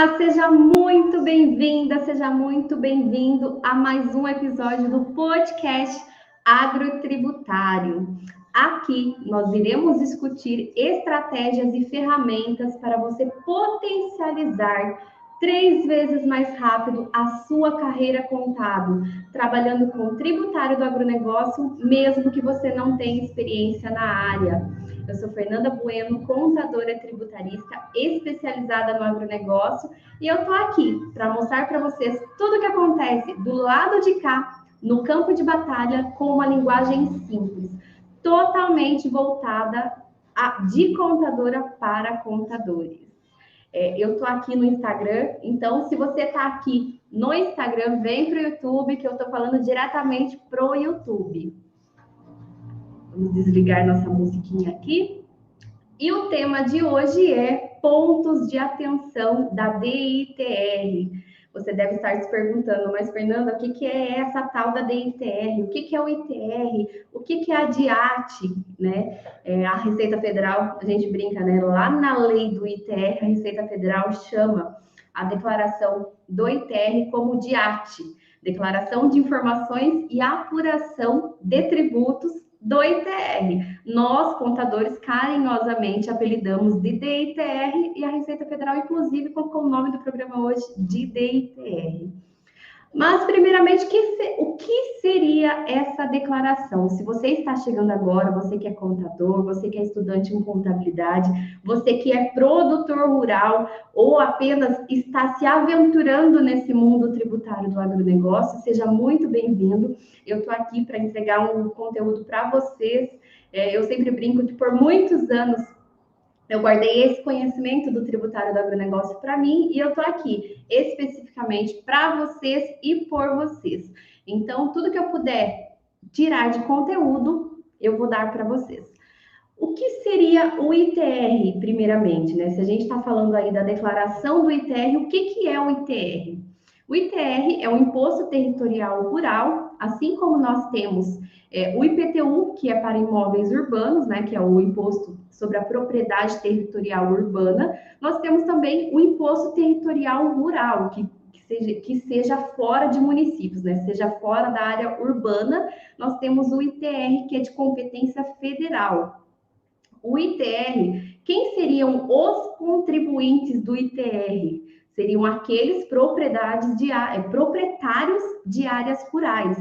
Olá, seja muito bem-vinda, seja muito bem-vindo a mais um episódio do podcast Agrotributário. Aqui nós iremos discutir estratégias e ferramentas para você potencializar 3 vezes mais rápido a sua carreira contábil, trabalhando com o tributário do agronegócio, mesmo que você não tenha experiência na área. Eu sou Fernanda Bueno, contadora tributarista especializada no agronegócio, e eu tô aqui para mostrar para vocês tudo o que acontece do lado de cá, no campo de batalha, com uma linguagem simples, totalmente voltada de contadora para contadores. Eu tô aqui no Instagram, então se você tá aqui no Instagram, vem pro YouTube, que eu tô falando diretamente pro YouTube. Vamos desligar nossa musiquinha aqui. E o tema de hoje é pontos de atenção da DITR. Você deve estar se perguntando, mas Fernanda, o que é essa tal da DITR? O que é o ITR? O que é a DIAT? Né? A Receita Federal, a gente brinca, né? Lá na lei do ITR, a Receita Federal chama a declaração do ITR como DIAT, Declaração de Informações e Apuração de Tributos do ITR. Nós, contadores, carinhosamente apelidamos de DITR e a Receita Federal, inclusive, colocou o nome do programa hoje de DITR. Mas, primeiramente, o que seria essa declaração? Se você está chegando agora, você que é contador, você que é estudante em contabilidade, você que é produtor rural ou apenas está se aventurando nesse mundo tributário do agronegócio, seja muito bem-vindo. Eu estou aqui para entregar um conteúdo para vocês. Eu sempre brinco que por muitos anos eu guardei esse conhecimento do tributário do agronegócio para mim e eu estou aqui especificamente para vocês e por vocês. Então, tudo que eu puder tirar de conteúdo, eu vou dar para vocês. O que seria o ITR, primeiramente, né? Se a gente está falando aí da declaração do ITR, o que é o ITR? O ITR é o Imposto Territorial Rural, assim como nós temos o IPTU, que é para imóveis urbanos, né, que é o Imposto sobre a Propriedade Territorial Urbana, nós temos também o Imposto Territorial Rural, que seja fora de municípios, né, seja fora da área urbana. Nós temos o ITR, que é de competência federal. O ITR, quem seriam os contribuintes do ITR? Seriam aqueles proprietários de áreas rurais.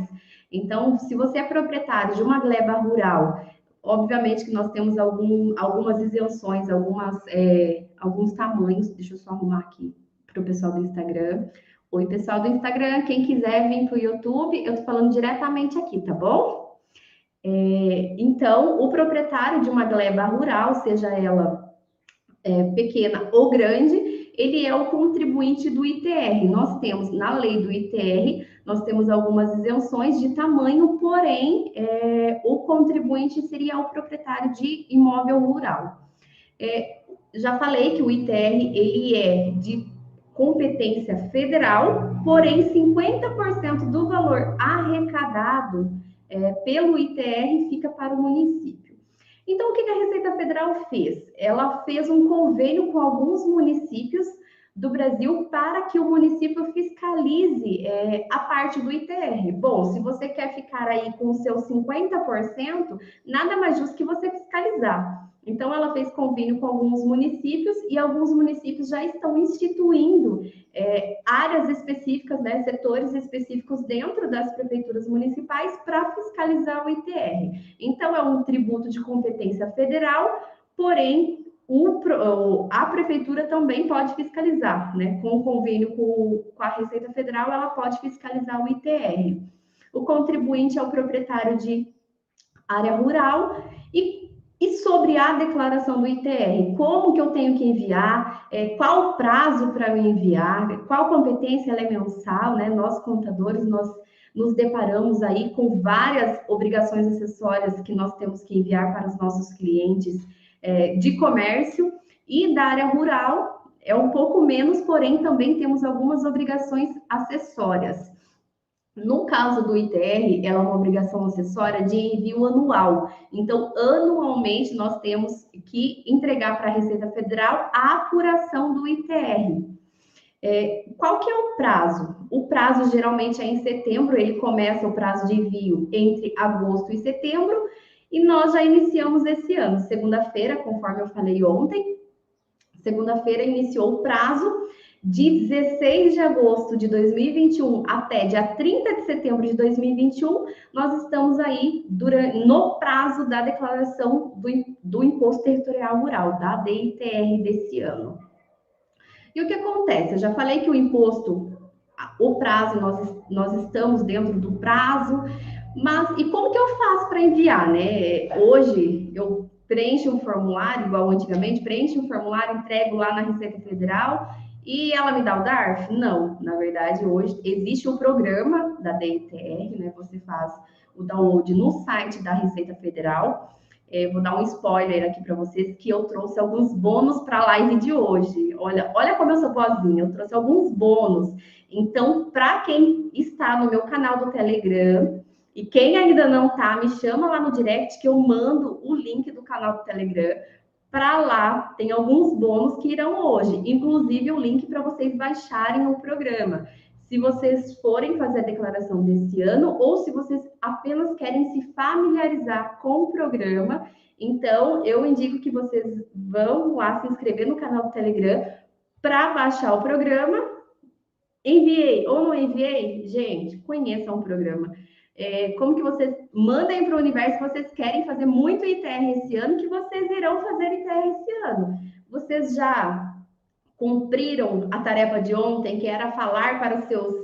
Então, se você é proprietário de uma gleba rural, obviamente que nós temos algumas isenções, alguns tamanhos. Deixa eu só arrumar aqui para o pessoal do Instagram. Oi, pessoal do Instagram, quem quiser vir para o YouTube, eu estou falando diretamente aqui, tá bom? Então, o proprietário de uma gleba rural, seja ela pequena ou grande, ele é o contribuinte do ITR. Nós temos, na lei do ITR, nós temos algumas isenções de tamanho, porém, o contribuinte seria o proprietário de imóvel rural. Já falei que o ITR, ele é de competência federal, porém, 50% do valor arrecadado pelo ITR fica para o município. Então, o que a Receita Federal fez? Ela fez um convênio com alguns municípios do Brasil para que o município fiscalize a parte do ITR. Bom, se você quer ficar aí com o seu 50%, nada mais justo que você fiscalizar. Então, ela fez convênio com alguns municípios e alguns municípios já estão instituindo áreas específicas, né, setores específicos dentro das prefeituras municipais para fiscalizar o ITR. Então, é um tributo de competência federal, porém, a prefeitura também pode fiscalizar, né? Com o convênio com a Receita Federal, ela pode fiscalizar o ITR. O contribuinte é o proprietário de área rural e sobre a declaração do ITR, como que eu tenho que enviar, qual o prazo para eu enviar, qual competência ela é mensal, né? Nós, contadores, nós nos deparamos aí com várias obrigações acessórias que nós temos que enviar para os nossos clientes de comércio, e da área rural é um pouco menos, porém também temos algumas obrigações acessórias. No caso do ITR, ela é uma obrigação acessória de envio anual. Então, anualmente, nós temos que entregar para a Receita Federal a apuração do ITR. Qual que é o prazo? O prazo geralmente é em setembro, ele começa o prazo de envio entre agosto e setembro, e nós já iniciamos esse ano. Segunda-feira, conforme eu falei ontem, segunda-feira iniciou o prazo de 16 de agosto de 2021 até dia 30 de setembro de 2021, nós estamos aí no prazo da declaração do Imposto Territorial Rural, da DITR desse ano. E o que acontece? Eu já falei que o imposto, o prazo, nós estamos dentro do prazo, mas e como que eu faço para enviar, né? Hoje eu preencho um formulário, igual antigamente, preencho um formulário, entrego lá na Receita Federal e ela me dá o DARF? Não, na verdade, hoje existe um programa da DITR, né? Você faz o download no site da Receita Federal. Vou dar um spoiler aqui para vocês que eu trouxe alguns bônus para a live de hoje. Olha como eu sou boazinha, eu trouxe alguns bônus. Então, para quem está no meu canal do Telegram e quem ainda não está, me chama lá no direct que eu mando o link do canal do Telegram. Para lá, tem alguns bônus que irão hoje, inclusive o link para vocês baixarem o programa. Se vocês forem fazer a declaração desse ano ou se vocês apenas querem se familiarizar com o programa, então eu indico que vocês vão lá se inscrever no canal do Telegram para baixar o programa. Enviei ou não enviei? Gente, conheçam o programa. Como que vocês mandem para o universo que vocês querem fazer muito ITR esse ano, que vocês irão fazer ITR esse ano. Vocês já cumpriram a tarefa de ontem, que era falar para os seus,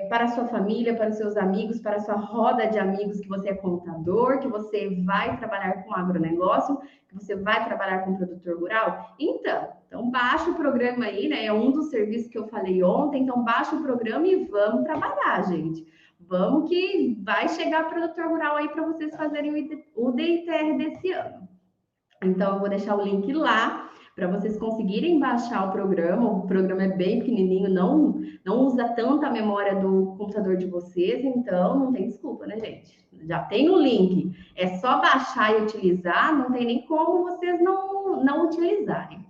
para a sua família, para os seus amigos, para a sua roda de amigos que você é contador, que você vai trabalhar com agronegócio, que você vai trabalhar com produtor rural? Então baixa o programa aí, né? É um dos serviços que eu falei ontem, então baixa o programa e vamos trabalhar, gente. Vamos que vai chegar produtor rural aí para vocês fazerem o DITR desse ano. Então, eu vou deixar o link lá para vocês conseguirem baixar o programa. O programa é bem pequenininho, não usa tanta memória do computador de vocês, então não tem desculpa, né, gente? Já tem o link, é só baixar e utilizar, não tem nem como vocês não utilizarem.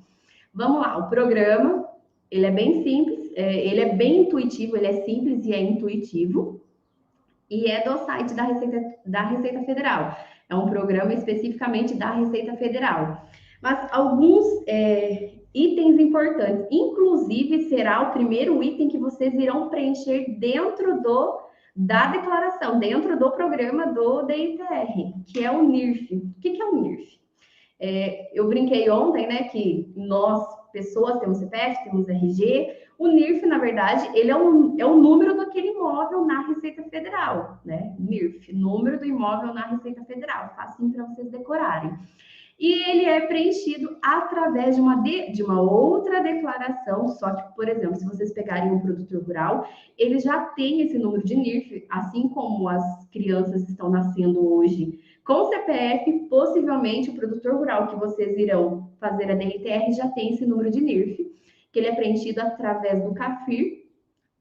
Vamos lá, o programa, ele é bem simples, ele é bem intuitivo, ele é simples e é intuitivo, e é do site da Receita Federal. É um programa especificamente da Receita Federal. Mas alguns itens importantes, inclusive será o primeiro item que vocês irão preencher dentro da declaração, dentro do programa do DITR, que é o NIRF. O que é o NIRF? Eu brinquei ontem, né, que nós, pessoas, temos CPF, temos RG. O NIRF, na verdade, ele é o número daquele imóvel na Receita Federal, né? NIRF, número do imóvel na Receita Federal, facinho para vocês decorarem. E ele é preenchido através de uma outra declaração, só que, por exemplo, se vocês pegarem um produtor rural, ele já tem esse número de NIRF, assim como as crianças estão nascendo hoje com CPF, possivelmente o produtor rural que vocês irão fazer a DITR já tem esse número de NIRF, que ele é preenchido através do CAFIR,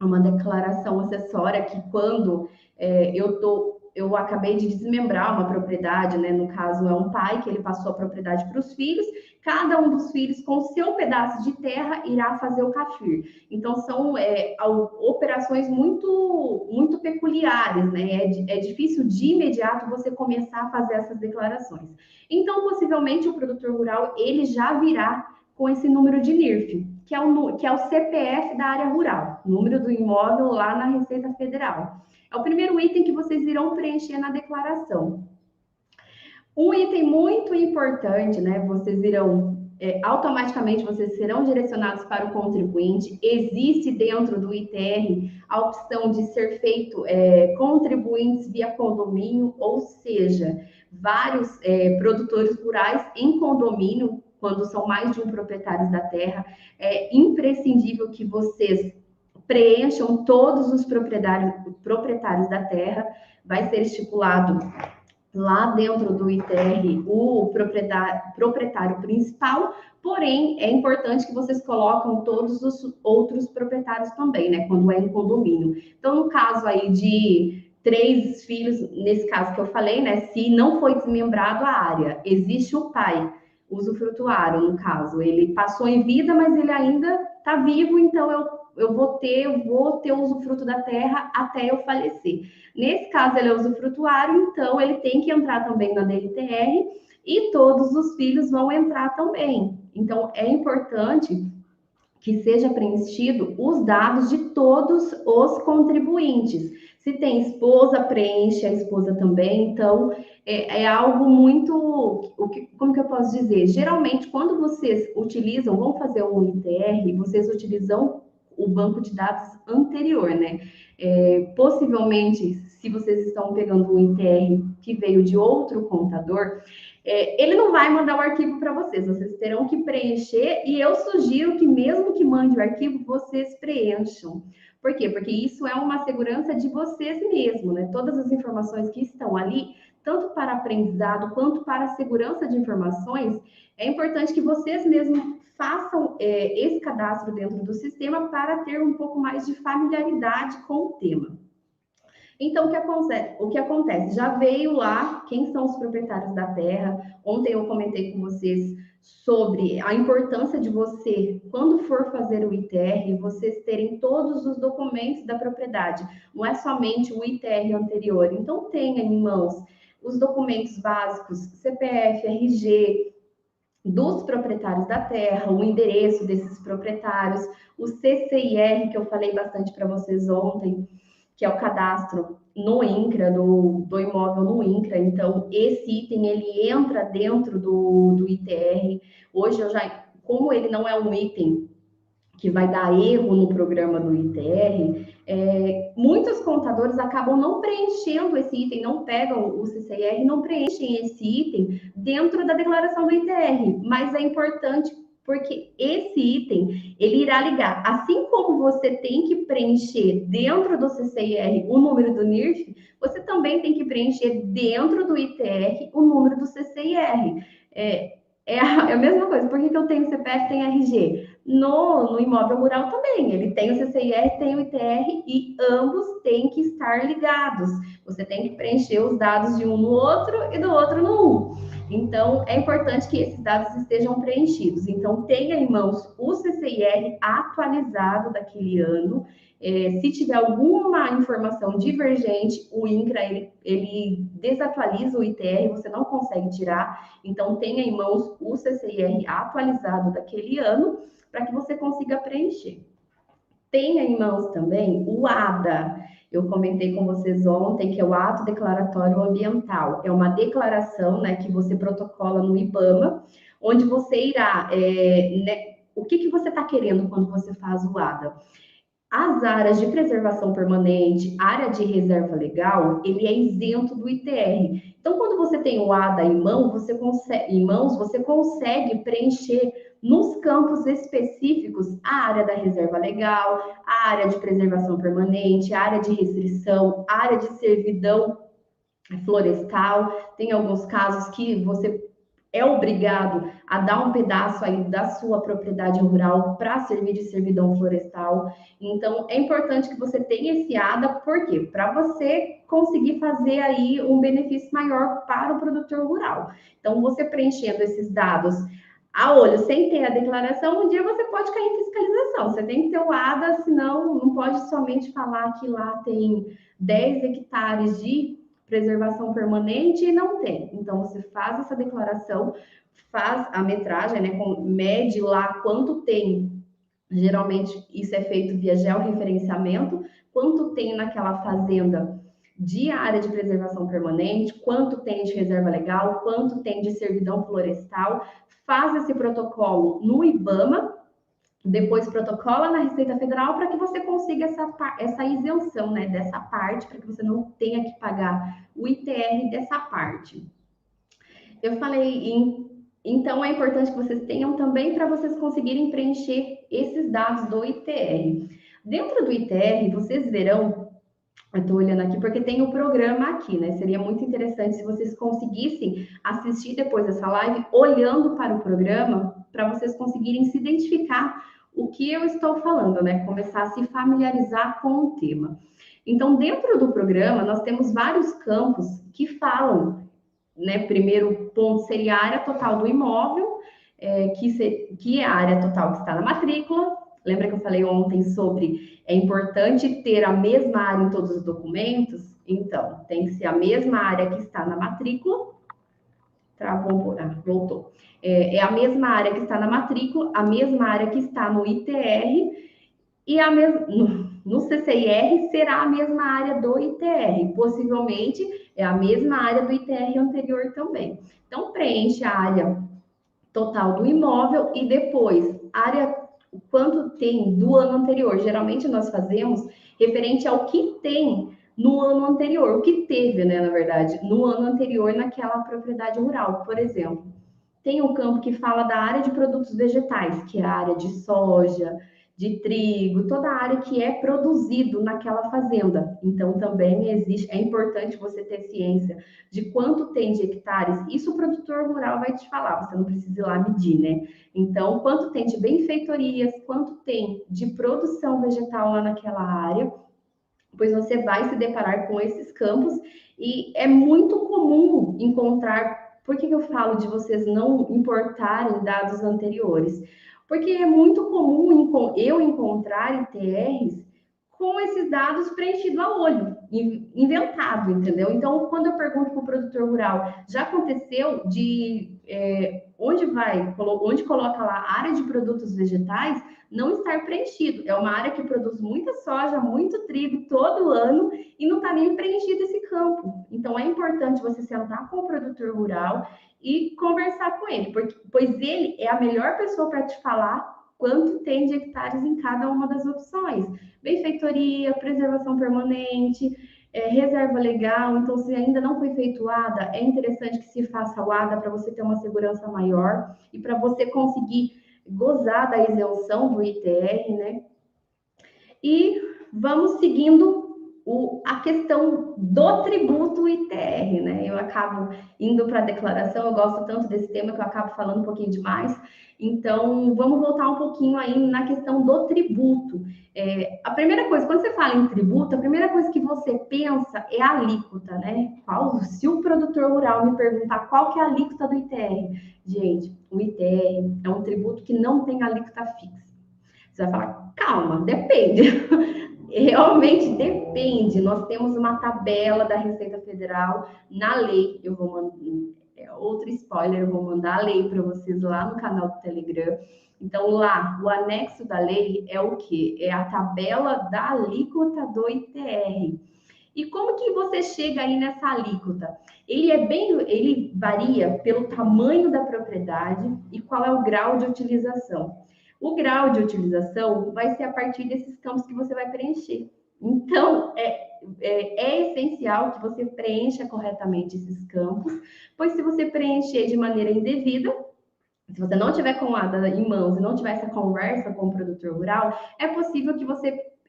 uma declaração acessória que quando eu acabei de desmembrar uma propriedade, né? No caso, é um pai que ele passou a propriedade para os filhos, cada um dos filhos, com o seu pedaço de terra, irá fazer o CAFIR. Então, são operações muito, muito peculiares, né? É difícil de imediato você começar a fazer essas declarações. Então, possivelmente, o produtor rural, ele já virá com esse número de NIRF, que é o CPF da área rural, número do imóvel lá na Receita Federal. É o primeiro item que vocês irão preencher na declaração. Um item muito importante, né? Vocês irão, automaticamente, vocês serão direcionados para o contribuinte. Existe dentro do ITR a opção de ser feito contribuintes via condomínio, ou seja, vários produtores rurais em condomínio, quando são mais de um proprietários da terra, é imprescindível que vocês preencham todos os proprietários da terra. Vai ser estipulado lá dentro do ITR o proprietário principal, porém é importante que vocês colocam todos os outros proprietários também, né, quando é em condomínio. Então, no caso aí de 3 filhos, nesse caso que eu falei, né, se não foi desmembrado a área, existe o pai, usufrutuário, no caso, ele passou em vida, mas ele ainda está vivo, então eu vou ter o usufruto da terra até eu falecer. Nesse caso, ele é usufrutuário, então ele tem que entrar também na DLTR e todos os filhos vão entrar também. Então, é importante que seja preenchido os dados de todos os contribuintes. Se tem esposa, preenche a esposa também. Então, é algo muito... como que eu posso dizer? Geralmente, quando vocês utilizam, vão fazer um ITR, vocês utilizam o banco de dados anterior, né? Possivelmente, se vocês estão pegando um ITR que veio de outro contador, ele não vai mandar o arquivo para vocês terão que preencher, e eu sugiro que mesmo que mande o arquivo, vocês preencham. Por quê? Porque isso é uma segurança de vocês mesmos, né? Todas as informações que estão ali, tanto para aprendizado quanto para segurança de informações, é importante que vocês mesmos façam esse cadastro dentro do sistema para ter um pouco mais de familiaridade com o tema. Então, o que acontece? Já veio lá quem são os proprietários da terra. Ontem eu comentei com vocês sobre a importância de você, quando for fazer o ITR, vocês terem todos os documentos da propriedade. Não é somente o ITR anterior. Então, tenha em mãos os documentos básicos, CPF, RG, dos proprietários da terra, o endereço desses proprietários, o CCIR, que eu falei bastante para vocês ontem, que é o cadastro no INCRA, do imóvel no INCRA. Então, esse item, ele entra dentro do ITR. Hoje, como ele não é um item que vai dar erro no programa do ITR, muitos contadores acabam não preenchendo esse item, não pegam o CCIR, não preenchem esse item dentro da declaração do ITR, mas é importante porque esse item, ele irá ligar, assim como você tem que preencher dentro do CCIR o número do NIRF, você também tem que preencher dentro do ITR o número do CCIR. É a mesma coisa. Por que eu tenho CPF e tenho RG? No imóvel rural também, ele tem o CCIR, tem o ITR e ambos têm que estar ligados. Você tem que preencher os dados de um no outro e do outro no um. Então, é importante que esses dados estejam preenchidos. Então, tenha em mãos o CCIR atualizado daquele ano. Se tiver alguma informação divergente, o INCRA, ele desatualiza o ITR, você não consegue tirar. Então, tenha em mãos o CCIR atualizado daquele ano, para que você consiga preencher. Tenha em mãos também o ADA. Eu comentei com vocês ontem que é o Ato Declaratório Ambiental. É uma declaração, né, que você protocola no IBAMA, onde você irá... o que você está querendo quando você faz o ADA? As áreas de preservação permanente, área de reserva legal, ele é isento do ITR. Então, quando você tem o ADA em mãos, você consegue preencher nos campos específicos a área da reserva legal, a área de preservação permanente, a área de restrição, a área de servidão florestal. Tem alguns casos que você é obrigado a dar um pedaço aí da sua propriedade rural para servir de servidão florestal. Então, é importante que você tenha esse ADA, por quê? Para você conseguir fazer aí um benefício maior para o produtor rural. Então, você preenchendo esses dados a olho, sem ter a declaração, um dia você pode cair em fiscalização. Você tem que ter o ADA, senão não pode somente falar que lá tem 10 hectares de preservação permanente e não tem. Então, você faz essa declaração, faz a metragem, né? Mede lá quanto tem. Geralmente, isso é feito via georreferenciamento, quanto tem naquela fazenda de área de preservação permanente, quanto tem de reserva legal, quanto tem de servidão florestal. Faz esse protocolo no IBAMA, depois protocola na Receita Federal para que você consiga essa isenção, né, dessa parte, para que você não tenha que pagar o ITR dessa parte. Eu falei então é importante que vocês tenham também para vocês conseguirem preencher esses dados do ITR. Dentro do ITR, vocês verão, eu estou olhando aqui porque tem o programa aqui, né? Seria muito interessante se vocês conseguissem assistir depois dessa live olhando para o programa, para vocês conseguirem se identificar o que eu estou falando, né? Começar a se familiarizar com o tema. Então, dentro do programa, nós temos vários campos que falam, né? Primeiro ponto seria a área total do imóvel, que é a área total que está na matrícula. Lembra que eu falei ontem sobre é importante ter a mesma área em todos os documentos? Então, tem que ser a mesma área que está na matrícula. Travou, voltou. É a mesma área que está na matrícula, a mesma área que está no ITR e a mesma no CCIR será a mesma área do ITR. Possivelmente é a mesma área do ITR anterior também. Então, preenche a área total do imóvel e depois área quanto tem do ano anterior. Geralmente nós fazemos referente ao que tem no ano anterior, o que teve, né, na verdade, no ano anterior naquela propriedade rural. Por exemplo, tem um campo que fala da área de produtos vegetais, que é a área de soja, de trigo, toda a área que é produzido naquela fazenda. Então, também existe, é importante você ter ciência de quanto tem de hectares. Isso o produtor rural vai te falar, você não precisa ir lá medir, né? Então, quanto tem de benfeitorias, quanto tem de produção vegetal lá naquela área, pois você vai se deparar com esses campos e é muito comum encontrar. Por que eu falo de vocês não importarem dados anteriores? Porque é muito comum eu encontrar ITRs com esses dados preenchidos a olho, inventado, entendeu? Então, quando eu pergunto para o produtor rural, já aconteceu de onde coloca lá área de produtos vegetais, não estar preenchido. É uma área que produz muita soja, muito trigo todo ano e não está nem preenchido esse campo. Então, é importante você sentar com o produtor rural e conversar com ele, pois ele é a melhor pessoa para te falar quanto tem de hectares em cada uma das opções. Benfeitoria, preservação permanente, reserva legal. Então, se ainda não foi feito o ADA, é interessante que se faça o ADA para você ter uma segurança maior e para você conseguir gozar da isenção do ITR, né? E vamos seguindo a questão do tributo ITR, né? Eu acabo indo para a declaração, eu gosto tanto desse tema que eu acabo falando um pouquinho demais. Então, vamos voltar um pouquinho aí na questão do tributo. A primeira coisa, quando você fala em tributo, a primeira coisa que você pensa é a alíquota, né? Se o produtor rural me perguntar qual que é a alíquota do ITR, gente, o ITR é um tributo que não tem alíquota fixa. Você vai falar, calma, depende. Realmente depende. Nós temos uma tabela da Receita Federal na lei. Eu vou mandar outro spoiler, eu vou mandar a lei para vocês lá no canal do Telegram. Então, lá, o anexo da lei é o quê? É a tabela da alíquota do ITR. E como que você chega aí nessa alíquota? Ele varia pelo tamanho da propriedade e qual é o grau de utilização. O grau de utilização vai ser a partir desses campos que você vai preencher. Então, é essencial que você preencha corretamente esses campos, pois se você preencher de maneira indevida, se você não tiver com nada em mãos e não tiver essa conversa com o produtor rural, é possível que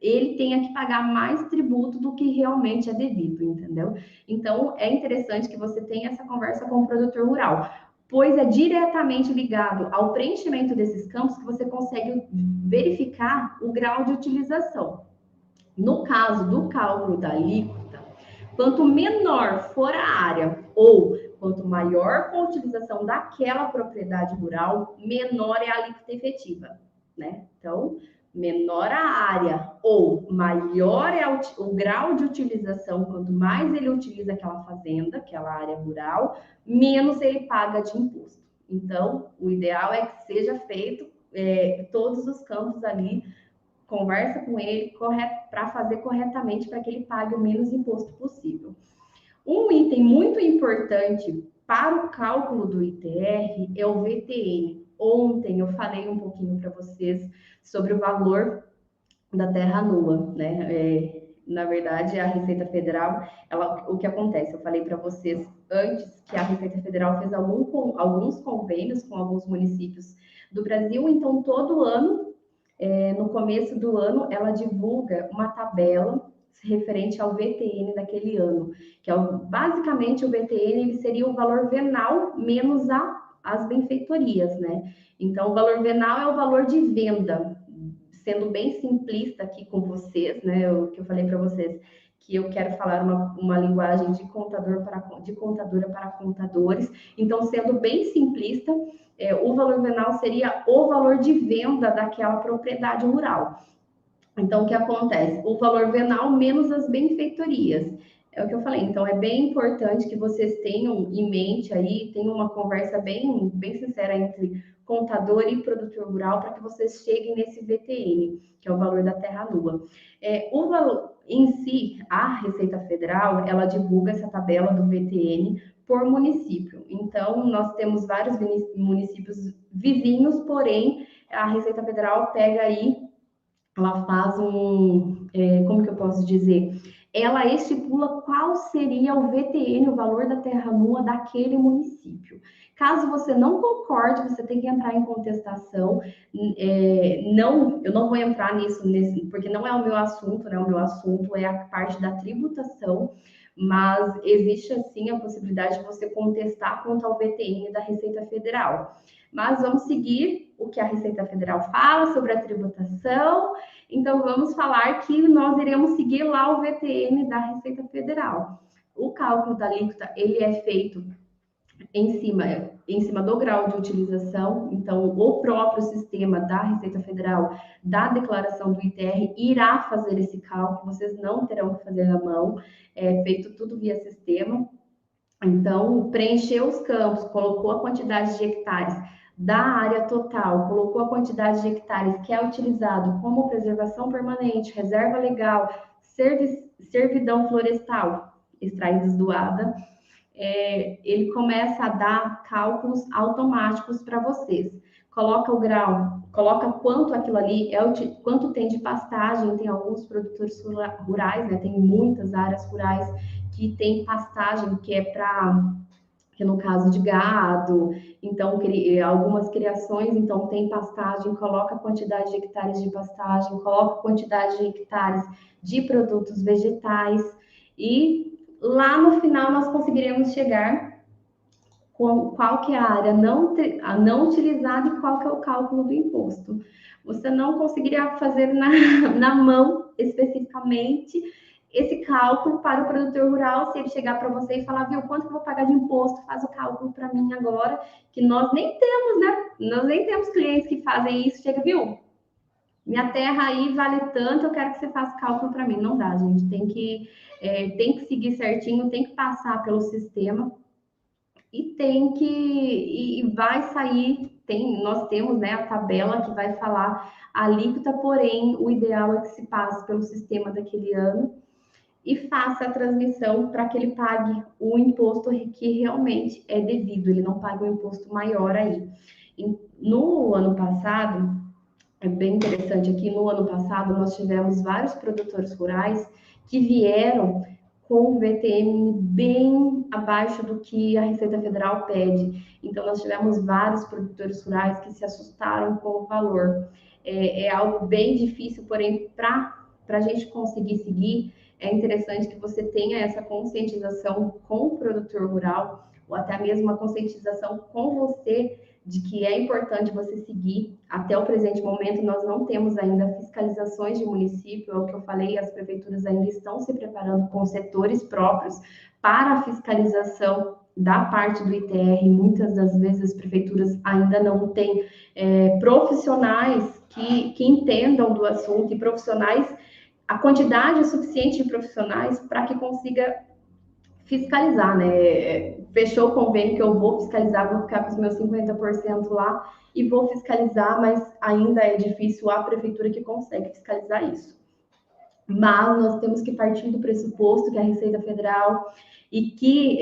ele tenha que pagar mais tributo do que realmente é devido, entendeu? Então, é interessante que você tenha essa conversa com o produtor rural, pois é diretamente ligado ao preenchimento desses campos que você consegue verificar o grau de utilização. No caso do cálculo da alíquota, quanto menor for a área ou quanto maior for a utilização daquela propriedade rural, menor é a alíquota efetiva, né? Então, menor a área ou maior é o grau de utilização, quanto mais ele utiliza aquela fazenda, aquela área rural, menos ele paga de imposto. Então, o ideal é que seja feito todos os campos ali, conversa com ele para fazer corretamente para que ele pague o menos imposto possível. Um item muito importante para o cálculo do ITR é o VTN. Ontem eu falei um pouquinho para vocês sobre o valor da terra nua, né? Na verdade, a Receita Federal, o que acontece? Eu falei para vocês antes que a Receita Federal fez alguns convênios com alguns municípios do Brasil, então todo ano, no começo do ano, ela divulga uma tabela referente ao VTN daquele ano, que é basicamente o VTN ele seria o valor venal menos as benfeitorias, né? Então, o valor venal é o valor de venda, sendo bem simplista aqui com vocês, né? O que eu falei para vocês, que eu quero falar uma linguagem de contadora para contadores. Então, sendo bem simplista, o valor venal seria o valor de venda daquela propriedade rural. Então, o que acontece? O valor venal menos as benfeitorias. É o que eu falei. Então, é bem importante que vocês tenham em mente aí, tenham uma conversa bem sincera entre contador e produtor rural para que vocês cheguem nesse VTN, que é o valor da terra nua. O valor em si, a Receita Federal, ela divulga essa tabela do VTN por município. Então, nós temos vários municípios vizinhos, porém, a Receita Federal pega aí, ela faz como que eu posso dizer? Ela estipula qual seria o VTN, o valor da terra nua daquele município. Caso você não concorde, você tem que entrar em contestação. Eu não vou entrar nisso, porque não é o meu assunto, né? O meu assunto é a parte da tributação, mas existe, assim, a possibilidade de você contestar quanto ao VTN da Receita Federal. Mas vamos seguir o que a Receita Federal fala sobre a tributação. Então, vamos falar que nós iremos seguir lá o VTN da Receita Federal. O cálculo da alíquota, ele é feito em cima do grau de utilização. Então, o próprio sistema da Receita Federal, da declaração do ITR, irá fazer esse cálculo. Vocês não terão que fazer na mão, é feito tudo via sistema. Então, preencheu os campos, colocou a quantidade de hectares da área total, colocou a quantidade de hectares que é utilizado como preservação permanente, reserva legal, servidão florestal, extraídos do ADA, ele começa a dar cálculos automáticos para vocês. Coloca o grau, coloca quanto aquilo ali quanto tem de pastagem. Tem alguns produtores rurais, né? Tem muitas áreas rurais que tem pastagem, que no caso de gado, então algumas criações, então tem pastagem, coloca a quantidade de hectares de pastagem, coloca a quantidade de hectares de produtos vegetais, e lá no final nós conseguiremos chegar com qual que é a área não utilizada e qual que é o cálculo do imposto. Você não conseguiria fazer na mão especificamente esse cálculo para o produtor rural, se ele chegar para você e falar, viu, quanto que eu vou pagar de imposto, faz o cálculo para mim agora, que nós nem temos, né? Nós nem temos clientes que fazem isso, chega, viu, minha terra aí vale tanto, eu quero que você faça cálculo para mim. Não dá, gente, tem que seguir certinho, tem que passar pelo sistema e vai sair, nós temos, né, a tabela que vai falar a alíquota, porém, o ideal é que se passe pelo sistema daquele ano e faça a transmissão para que ele pague o imposto que realmente é devido, ele não paga um imposto maior aí. No ano passado, é bem interessante aqui, no ano passado nós tivemos vários produtores rurais que vieram com o VTN bem abaixo do que a Receita Federal pede. Então, nós tivemos vários produtores rurais que se assustaram com o valor. É algo bem difícil, porém, para a gente conseguir seguir, é interessante que você tenha essa conscientização com o produtor rural, ou até mesmo uma conscientização com você, de que é importante você seguir. Até o presente momento, nós não temos ainda fiscalizações de município, é o que eu falei, as prefeituras ainda estão se preparando com setores próprios para a fiscalização da parte do ITR. Muitas das vezes as prefeituras ainda não têm profissionais que entendam do assunto, e profissionais, a quantidade suficiente de profissionais para que consiga fiscalizar, né? Fechou o convênio que eu vou fiscalizar, vou ficar com os meus 50% lá e vou fiscalizar, mas ainda é difícil a prefeitura que consegue fiscalizar isso. Mas nós temos que partir do pressuposto que a Receita Federal e que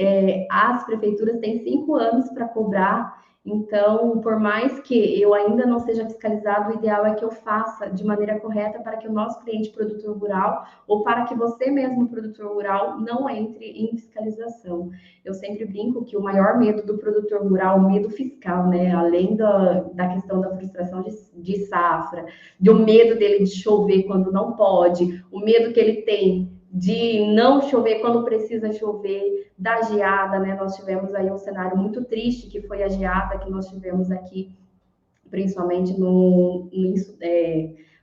as prefeituras têm 5 anos para cobrar. Então, por mais que eu ainda não seja fiscalizado, o ideal é que eu faça de maneira correta para que o nosso cliente produtor rural, ou para que você mesmo, produtor rural, não entre em fiscalização. Eu sempre brinco que o maior medo do produtor rural, o medo fiscal, né? Além da questão da frustração de safra, do medo dele de chover quando não pode, o medo que ele tem de não chover quando precisa chover, da geada, né? Nós tivemos aí um cenário muito triste, que foi a geada que nós tivemos aqui, principalmente no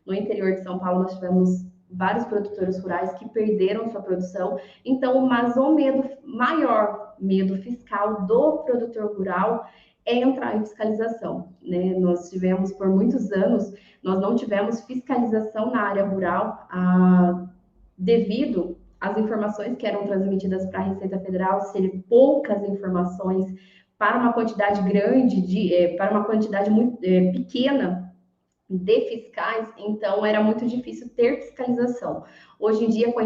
interior de São Paulo. Nós tivemos vários produtores rurais que perderam sua produção. Então, mas o maior medo fiscal do produtor rural é entrar em fiscalização, né? Nós tivemos por muitos anos, nós não tivemos fiscalização na área rural, devido às informações que eram transmitidas para a Receita Federal serem poucas informações para uma quantidade grande para uma quantidade muito pequena de fiscais, então era muito difícil ter fiscalização. Hoje em dia, com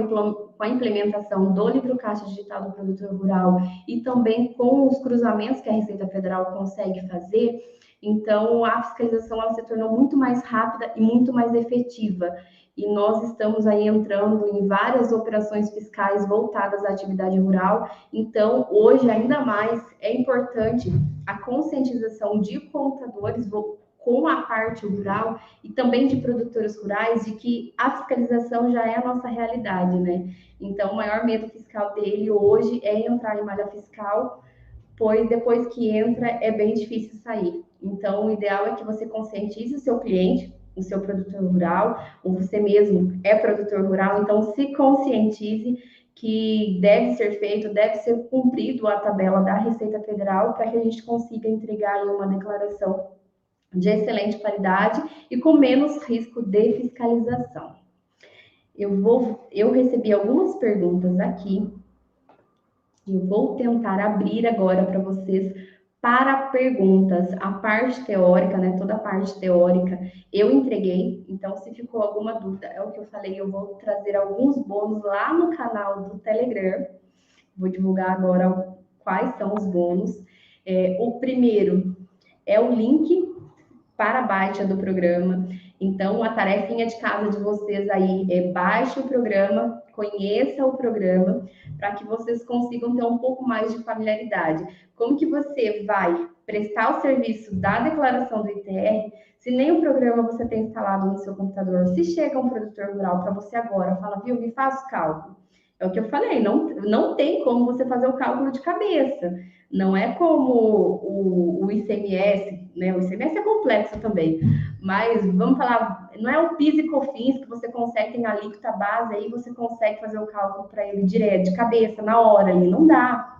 a implementação do livro Caixa Digital do Produtor Rural e também com os cruzamentos que a Receita Federal consegue fazer, então a fiscalização ela se tornou muito mais rápida e muito mais efetiva. E nós estamos aí entrando em várias operações fiscais voltadas à atividade rural. Então, hoje, ainda mais, é importante a conscientização de contadores com a parte rural e também de produtores rurais de que a fiscalização já é a nossa realidade, né? Então, o maior medo fiscal dele hoje é entrar em malha fiscal, pois depois que entra é bem difícil sair. Então, o ideal é que você conscientize o seu cliente, o seu produtor rural, ou você mesmo é produtor rural, então se conscientize que deve ser feito, deve ser cumprido a tabela da Receita Federal para que a gente consiga entregar uma declaração de excelente qualidade e com menos risco de fiscalização. Eu recebi algumas perguntas aqui. Eu vou tentar abrir agora para vocês para perguntas. A parte teórica, né? Toda a parte teórica eu entreguei. Então, se ficou alguma dúvida, é o que eu falei, eu vou trazer alguns bônus lá no canal do Telegram. Vou divulgar agora quais são os bônus. O primeiro é o link para a baixa do programa. Então, a tarefinha de casa de vocês aí é baixe o programa, conheça o programa, para que vocês consigam ter um pouco mais de familiaridade. Como que você vai prestar o serviço da declaração do ITR se nem o programa você tem instalado no seu computador? Se chega um produtor rural para você agora, fala, viu, me faz o cálculo. É o que eu falei, não tem como você fazer o cálculo de cabeça. Não é como o ICMS, né? O ICMS é complexo também, mas vamos falar, não é o PIS e COFINS que você consegue, tem a alíquota base, aí você consegue fazer o cálculo para ele direto, de cabeça, na hora ali, não dá.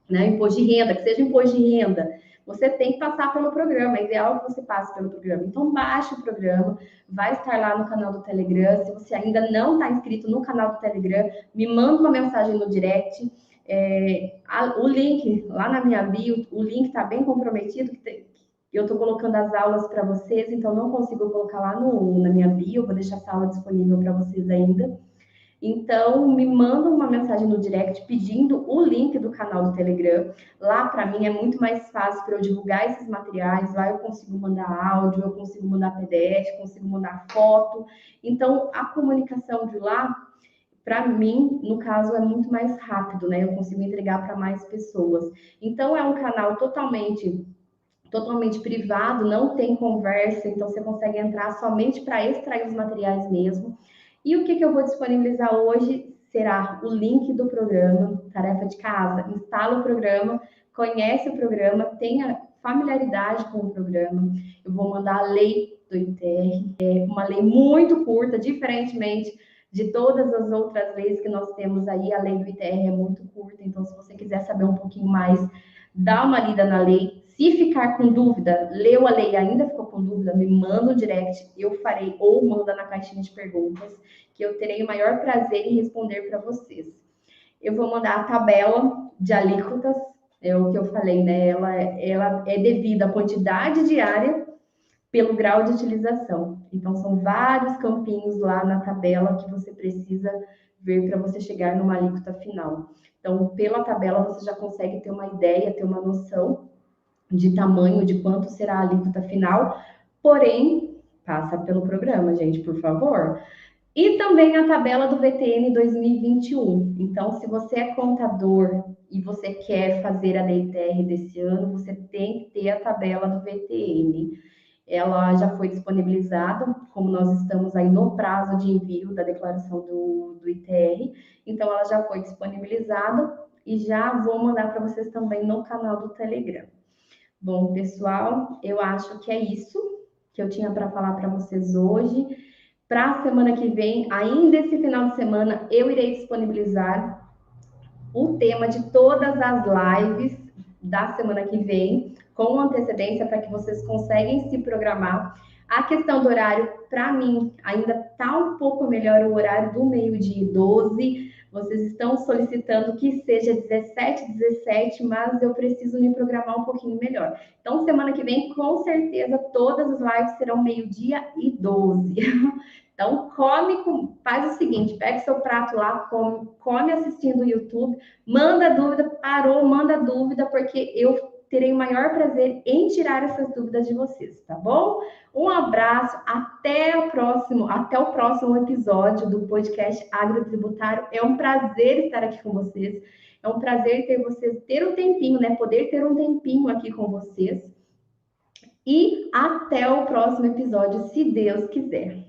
Né? Imposto de renda, que seja imposto de renda, você tem que passar pelo programa, é ideal que você passe pelo programa. Então, baixe o programa, vai estar lá no canal do Telegram. Se você ainda não está inscrito no canal do Telegram, me manda uma mensagem no direct. O link, lá na minha bio, o link está bem comprometido, eu estou colocando as aulas para vocês, então não consigo colocar lá na minha bio, vou deixar essa aula disponível para vocês ainda. Então, me manda uma mensagem no direct pedindo o link do canal do Telegram. Lá, para mim, é muito mais fácil para eu divulgar esses materiais. Lá eu consigo mandar áudio, eu consigo mandar PDF, consigo mandar foto. Então, a comunicação de lá, para mim, no caso, é muito mais rápido, né? Eu consigo entregar para mais pessoas. Então, é um canal totalmente privado, não tem conversa, então você consegue entrar somente para extrair os materiais mesmo. E o que eu vou disponibilizar hoje será o link do programa, tarefa de casa. Instala o programa, conhece o programa, tenha familiaridade com o programa. Eu vou mandar a lei do ITR, uma lei muito curta, diferentemente de todas as outras leis que nós temos aí, a lei do ITR é muito curta, então se você quiser saber um pouquinho mais, dá uma lida na lei. Se ficar com dúvida, leu a lei e ainda ficou com dúvida, me manda um direct, eu farei, ou manda na caixinha de perguntas, que eu terei o maior prazer em responder para vocês. Eu vou mandar a tabela de alíquotas, é o que eu falei, né? Ela é devida à quantidade diária pelo grau de utilização. Então, são vários campinhos lá na tabela que você precisa ver para você chegar numa alíquota final. Então, pela tabela, você já consegue ter uma ideia, ter uma noção de tamanho, de quanto será a alíquota final, porém, passa pelo programa, gente, por favor. E também a tabela do VTN 2021. Então, se você é contador e você quer fazer a DITR desse ano, você tem que ter a tabela do VTN. Ela já foi disponibilizada, como nós estamos aí no prazo de envio da declaração do ITR, então ela já foi disponibilizada e já vou mandar para vocês também no canal do Telegram. Bom, pessoal, eu acho que é isso que eu tinha para falar para vocês hoje. Para a semana que vem, ainda esse final de semana, eu irei disponibilizar o tema de todas as lives da semana que vem, com antecedência, para que vocês conseguem se programar. A questão do horário, para mim, ainda está um pouco melhor o horário do meio-dia e 12. Vocês estão solicitando que seja 17, 17, mas eu preciso me programar um pouquinho melhor. Então, semana que vem, com certeza, todas as lives serão meio-dia e 12. Então, faz o seguinte, pega seu prato lá, come assistindo o YouTube, manda dúvida, parou, manda dúvida, porque eu terei o maior prazer em tirar essas dúvidas de vocês, tá bom? Um abraço, até o próximo episódio do podcast Agrotributário. É um prazer estar aqui com vocês. É um prazer ter um tempinho, né? Poder ter um tempinho aqui com vocês. E até o próximo episódio, se Deus quiser.